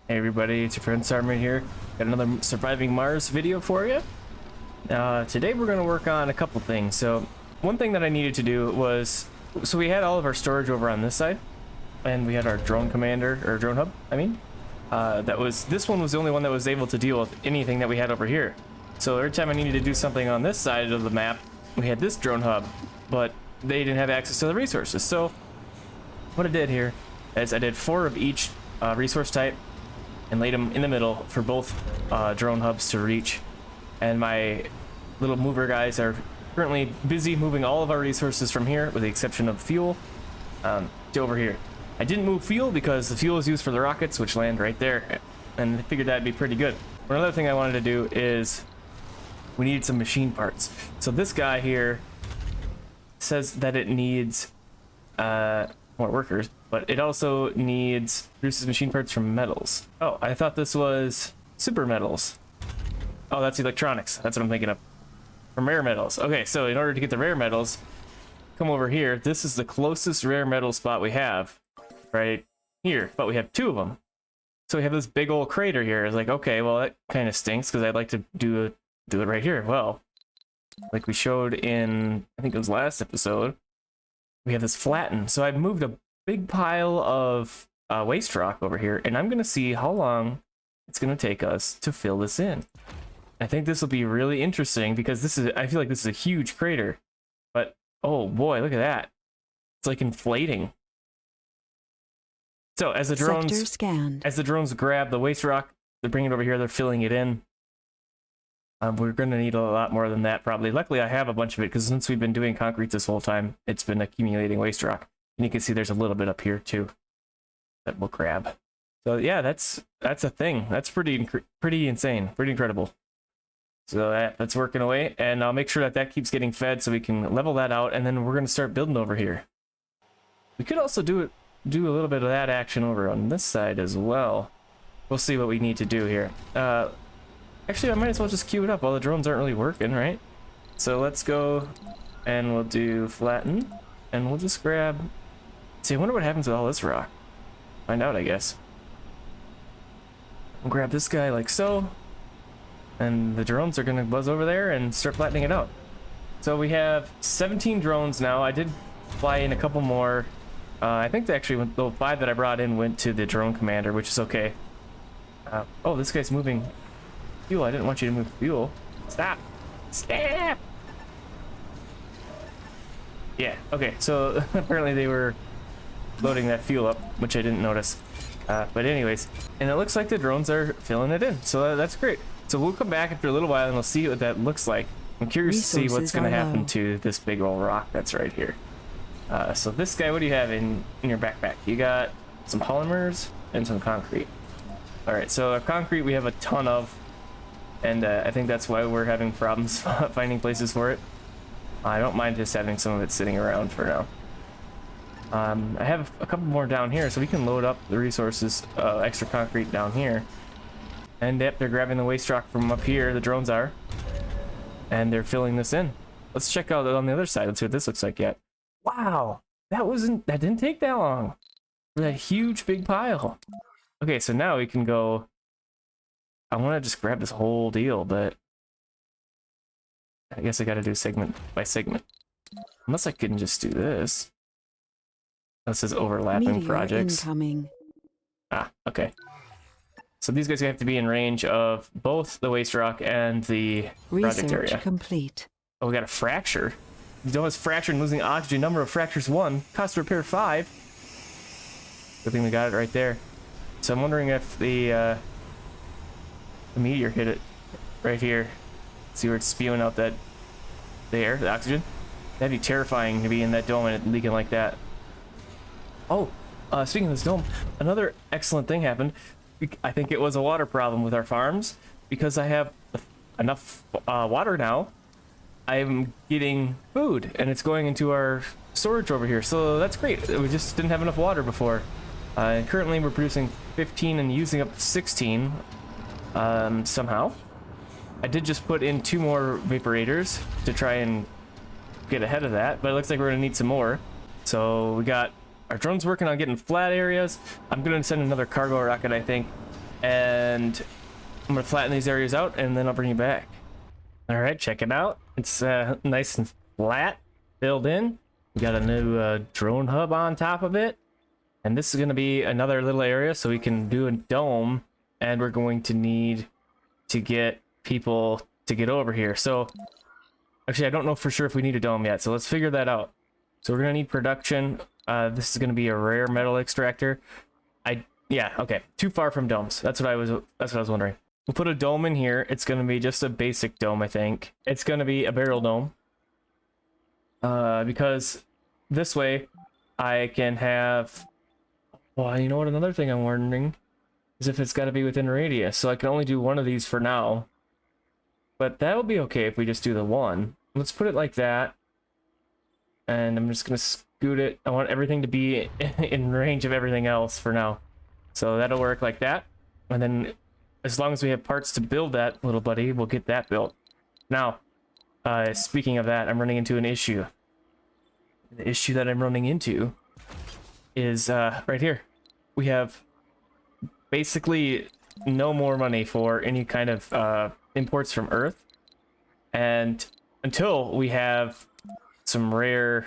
Hey everybody, it's your friend Sarman here. Got another Surviving Mars video for you. Today we're going to work on a couple things. So one thing that I needed to do was, so we had all of our storage over on this side, and we had our drone commander, or drone hub, I mean. This one was the only one that was able to deal with anything that we had over here. So every time I needed to do something on this side of the map, we had this drone hub, but they didn't have access to the resources. So what I did here is I did 4 of each resource type, and laid them in the middle for both drone hubs to reach. And my little mover guys are currently busy moving all of our resources from here, with the exception of fuel, to over here. I didn't move fuel because the fuel is used for the rockets, which land right there, and I figured that'd be pretty good. One other thing I wanted to do is we needed some machine parts. So this guy here says that it needs more workers, but it also produces machine parts from metals. Oh, I thought this was super metals. Oh, that's electronics. That's what I'm thinking of. From rare metals. Okay, so in order to get the rare metals, come over here. This is the closest rare metal spot we have, right here, but we have 2 of them. So we have this big old crater here. It's like, okay, well, that kind of stinks because I'd like to do it right here. Well, like we showed in, I think it was last episode, we have this flattened. So I've moved a big pile of waste rock over here, and I'm gonna see how long it's gonna take us to fill this in. I think this will be really interesting because I feel like this is a huge crater, but oh boy, look at that. It's like inflating. So as the drones grab the waste rock, they're bringing it over here, they're filling it in. We're going to need a lot more than that, probably. Luckily, I have a bunch of it, because since we've been doing concrete this whole time, it's been accumulating waste rock. And you can see there's a little bit up here, too, that we'll grab. So, yeah, that's a thing. That's pretty insane, pretty incredible. So that's working away, and I'll make sure that keeps getting fed so we can level that out, and then we're going to start building over here. We could also do a little bit of that action over on this side as well. We'll see what we need to do here. Actually, I might as well just queue it up. All the drones aren't really working, right? So let's go and we'll do flatten, and we'll just grab... See, I wonder what happens with all this rock. Find out, I guess. We'll grab this guy like so, and the drones are gonna buzz over there and start flattening it out. So we have 17 drones now. I did fly in a couple more. I think actually the 5 that I brought in went to the drone commander, which is okay. Oh, this guy's moving fuel. I didn't want you to move fuel. Stop! Stop! Yeah, okay, so apparently they were loading that fuel up, which I didn't notice. But anyways, and it looks like the drones are filling it in, so that's great. So we'll come back after a little while and we'll see what that looks like. I'm curious to see what's going to happen to this big old rock that's right here. So this guy, what do you have in your backpack? You got some polymers and some concrete. Alright, so our concrete we have a ton of, and I think that's why we're having problems finding places for it. I don't mind just having some of it sitting around for now. I have a couple more down here, so we can load up the resources, extra concrete down here. And yep, they're grabbing the waste rock from up here, the drones are. And they're filling this in. Let's check out on the other side. Let's see what this looks like yet. Wow, that didn't take that long. For that huge big pile. Okay, so now we can go... I want to just grab this whole deal, but I guess I gotta do segment by segment. Unless I can just do this. This is overlapping Meteor projects. Incoming. Ah, okay. So these guys have to be in range of both the waste rock and the project area. Research complete. Oh, we got a fracture. Notice fracture and losing oxygen. Number of fractures 1. Cost to repair 5. Good thing we got it right there. So I'm wondering if the meteor hit it right here. See where it's spewing out the air, the oxygen? That'd be terrifying to be in that dome and it leaking like that. Oh, speaking of this dome, another excellent thing happened. I think it was a water problem with our farms, because I have enough water now. I'm getting food, and it's going into our storage over here, so that's great. We just didn't have enough water before. And currently we're producing 15 and using up 16 somehow. I did just put in 2 more vaporators to try and get ahead of that, but it looks like we're gonna need some more. So we got our drones working on getting flat areas. I'm gonna send another cargo rocket, I think, and I'm gonna flatten these areas out, and then I'll bring you back. All right, check it out. It's nice and flat, filled in. We got a new drone hub on top of it, and this is gonna be another little area so we can do a dome, and we're going to need to get people to get over here. So actually, I don't know for sure if we need a dome yet, so let's figure that out. So we're gonna need production. This is gonna be a rare metal extractor. Yeah, okay. Too far from domes. That's what I was wondering. We'll put a dome in here. It's gonna be just a basic dome, I think. It's gonna be a barrel dome. Because this way I can have, well, you know what, another thing I'm wondering is if it's gotta be within radius. So I can only do one of these for now. But that'll be okay if we just do the one. Let's put it like that. And I'm just gonna scoot it. I want everything to be in range of everything else for now. So that'll work like that. And then as long as we have parts to build that little buddy, we'll get that built. Now, speaking of that, I'm running into an issue. The issue that I'm running into is right here. We have basically no more money for any kind of imports from Earth. And until we have some rare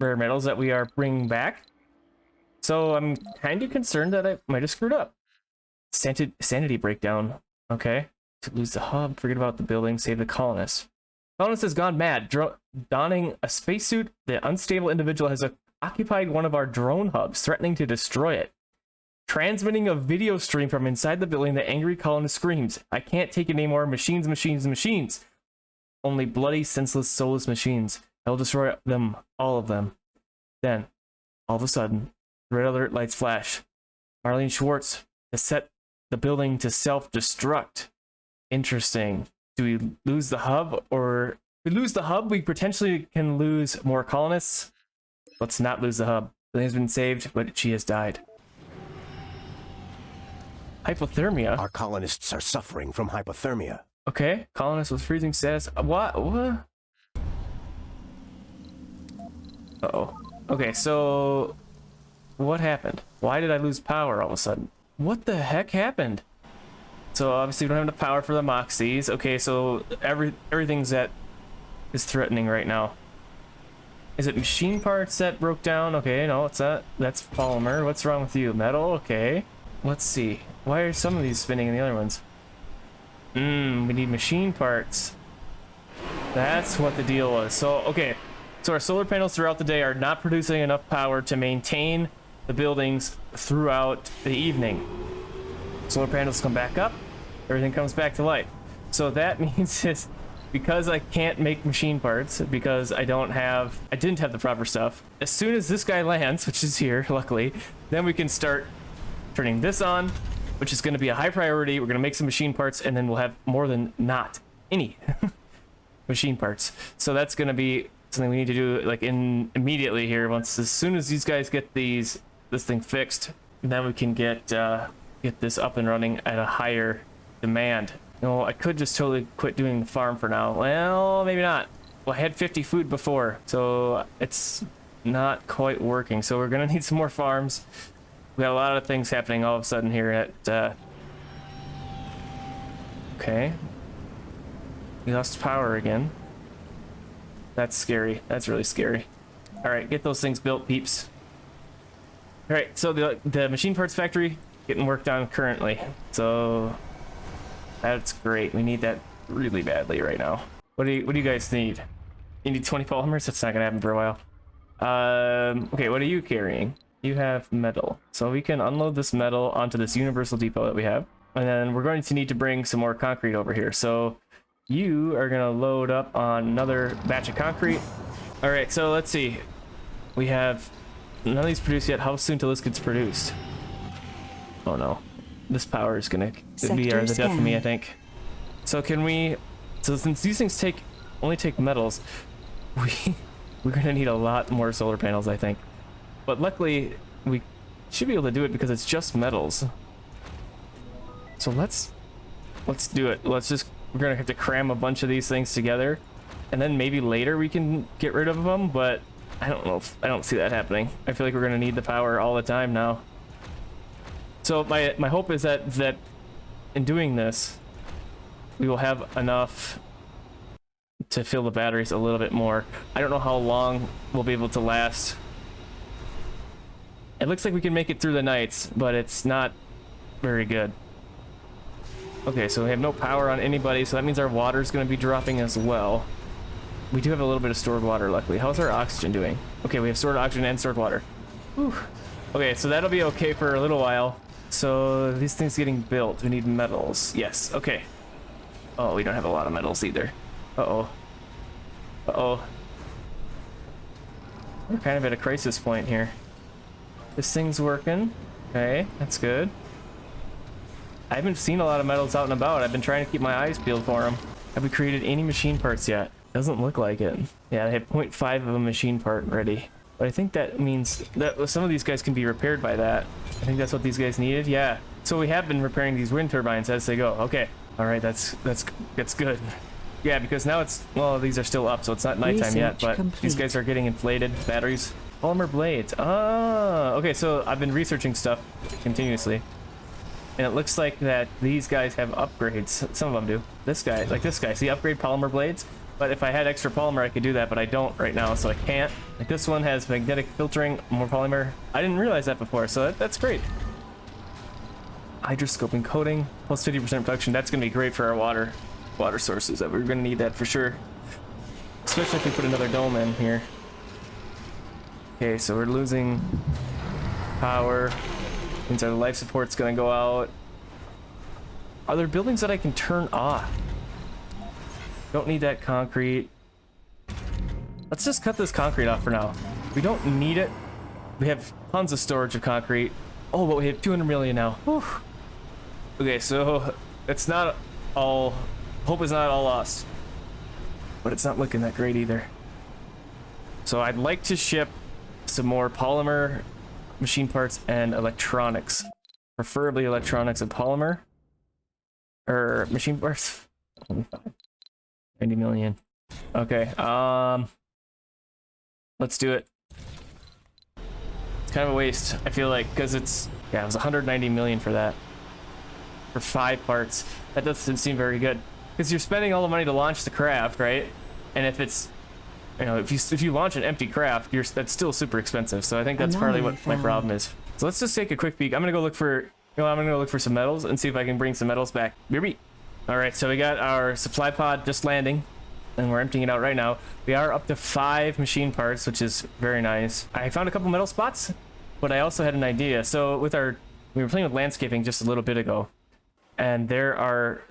metals that we are bringing back. So I'm kind of concerned that I might have screwed up. Sanity breakdown. Okay. To lose the hub, forget about the building, save the colonists. Colonist has gone mad. Donning a spacesuit, the unstable individual has occupied one of our drone hubs, threatening to destroy it. Transmitting a video stream from inside the building, the angry colonist screams, "I can't take it anymore. Machines, machines, machines. Only bloody, senseless, soulless machines. I'll destroy them, all of them." Then, all of a sudden, red alert lights flash. Marlene Schwartz has set the building to self-destruct. Interesting. Do we lose the hub, or if we lose the hub, we potentially can lose more colonists? Let's not lose the hub. The thing has been saved, but she has died. Hypothermia? Our colonists are suffering from hypothermia. Okay, colonist with freezing status. What? Uh-oh. Okay, so what happened? Why did I lose power all of a sudden? What the heck happened? So obviously we don't have enough power for the Moxies. Okay, so everything's that is threatening right now. Is it machine parts that broke down? Okay, no, it's that. That's polymer. What's wrong with you? Metal? Okay. Let's see. Why are some of these spinning and the other ones? We need machine parts. That's what the deal was. So, okay. So our solar panels throughout the day are not producing enough power to maintain the buildings throughout the evening. Solar panels come back up, everything comes back to life. So that means is because I can't make machine parts, because I didn't have the proper stuff, as soon as this guy lands, which is here, luckily, then we can start turning this on, which is going to be a high priority. We're going to make some machine parts, and then we'll have more than not any machine parts. So that's going to be something we need to do like immediately here. As soon as these guys get this thing fixed, then we can get this up and running at a higher demand. No, I could just totally quit doing the farm for now. Well, maybe not. Well, I had 50 food before, so it's not quite working. So we're gonna need some more farms. We got a lot of things happening all of a sudden here at okay. We lost power again. That's scary. That's really scary. All right, get those things built, peeps. All right, so the machine parts factory getting worked on currently. So that's great. We need that really badly right now. What do you guys need? You need 20 polymers? That's not gonna happen for a while. Okay, what are you carrying? You have metal. So we can unload this metal onto this universal depot that we have. And then we're going to need to bring some more concrete over here. So you are gonna load up on another batch of concrete. All right, so let's see. We have none of these produced yet. How soon till this gets produced? Oh no, this power is gonna be the death of me, I think. So can we? So since these things only take metals, we're gonna need a lot more solar panels, I think. But luckily, we should be able to do it because it's just metals. So let's do it. We're gonna have to cram a bunch of these things together, and then maybe later we can get rid of them. But I don't know. I don't see that happening. I feel like we're gonna need the power all the time now. So my hope is that in doing this, we will have enough to fill the batteries a little bit more. I don't know how long we'll be able to last. It looks like we can make it through the nights, but it's not very good. Okay, so we have no power on anybody, so that means our water's going to be dropping as well. We do have a little bit of stored water, luckily. How's our oxygen doing? Okay, we have stored oxygen and stored water. Whew. Okay, so that'll be okay for a little while. So these things getting built, we need metals. Yes, okay. Oh, we don't have a lot of metals either. Uh-oh. Uh-oh. We're kind of at a crisis point here. This thing's working. Okay, that's good. I haven't seen a lot of metals out and about. I've been trying to keep my eyes peeled for them. Have we created any machine parts yet? Doesn't look like it. Yeah, I have 0.5 of a machine part ready. But I think that means that some of these guys can be repaired by that. I think that's what these guys needed. Yeah. So we have been repairing these wind turbines as they go. Okay. All right. That's good. Yeah, because now it's, well, these are still up, so it's not nighttime yet, but these guys are getting inflated batteries. Polymer blades. Ah, okay. So I've been researching stuff continuously, and it looks like that these guys have upgrades. Some of them do. This guy, like this guy, see, upgrade polymer blades. But if I had extra polymer, I could do that, but I don't right now, so I can't. Like this one has magnetic filtering, more polymer. I didn't realize that before, so that's great. Hydroscoping coating, plus 50% production. That's going to be great for our water sources. That we're going to need that for sure. Especially if we put another dome in here. Okay, so we're losing power. Means our life support's going to go out. Are there buildings that I can turn off? Don't need that concrete. Let's just cut this concrete off for now. We don't need it. We have tons of storage of concrete. Oh, but we have 200 million now. Whew. Okay, so it's not all, hope is not all lost. But it's not looking that great either. So I'd like to ship some more polymer, machine parts, and electronics. Preferably electronics and polymer. Or machine parts. 90 million. Okay, let's do it. It's kind of a waste, I feel like, because it's, yeah, it was 190 million for that. For 5 parts. That doesn't seem very good. Because you're spending all the money to launch the craft, right? And if it's, you know, if you launch an empty craft, that's still super expensive. So I think that's partly what my problem is. So let's just take a quick peek. I'm gonna go look for, you know, I'm gonna go look for some metals and see if I can bring some metals back. All right, so we got our supply pod just landing, and we're emptying it out right now. We are up to 5 machine parts, which is very nice. I found a couple metal spots, but I also had an idea. So we were playing with landscaping just a little bit ago, and there are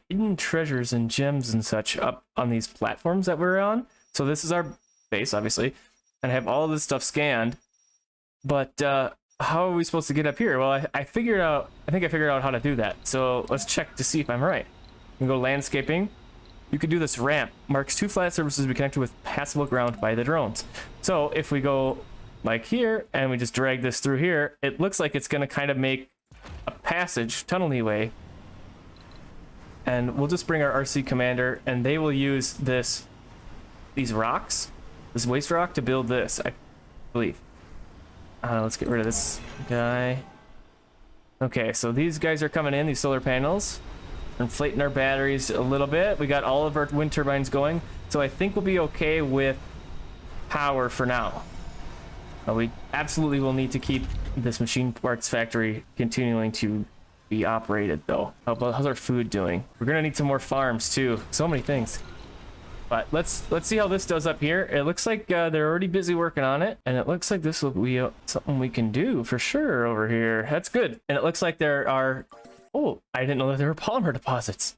hidden treasures and gems and such up on these platforms that we're on. So this is our base, obviously, and I have all of this stuff scanned. But how are we supposed to get up here? Well, I figured out. I think I figured out how to do that. So let's check to see if I'm right. We can go landscaping. You could do this ramp. Marks 2 flat surfaces to be connected with passable ground by the drones. So if we go like here and we just drag this through here, it looks like it's going to kind of make a passage, tunnel-y way. And we'll just bring our RC commander, and they will use these rocks, this waste rock, to build this, I believe. Let's get rid of this guy. Okay, so these guys are coming in, these solar panels. We're inflating our batteries a little bit. We got all of our wind turbines going, so I think we'll be okay with power for now. We absolutely will need to keep this machine parts factory continuing to be operated, though. How's our food doing? We're gonna need some more farms too. So many things. But let's see how this does up here. It looks like they're already busy working on it, and it looks like this will be something we can do for sure over here. That's good. And it looks like there are, oh, I didn't know that there were polymer deposits.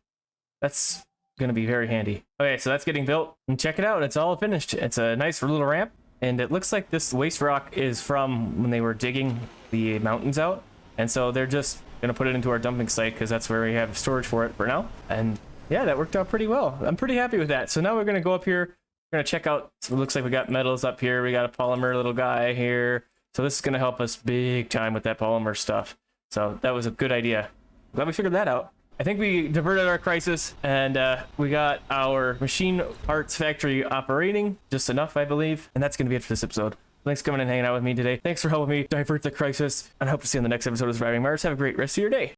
That's gonna be very handy. Okay, so that's getting built, and check it out. It's all finished. It's a nice little ramp, and it looks like this waste rock is from when they were digging the mountains out, and so they're just gonna put it into our dumping site because that's where we have storage for it for now. And yeah, that worked out pretty well. I'm pretty happy with that. So now we're gonna go up here. We're gonna check out. So it looks like we got metals up here. We got a polymer little guy here. So this is gonna help us big time with that polymer stuff. So that was a good idea. Glad we figured that out. I think we diverted our crisis, and we got our machine parts factory operating just enough, I believe. And that's gonna be it for this episode. Thanks for coming and hanging out with me today. Thanks for helping me divert the crisis, and I hope to see you in the next episode of Surviving Mars. Have a great rest of your day.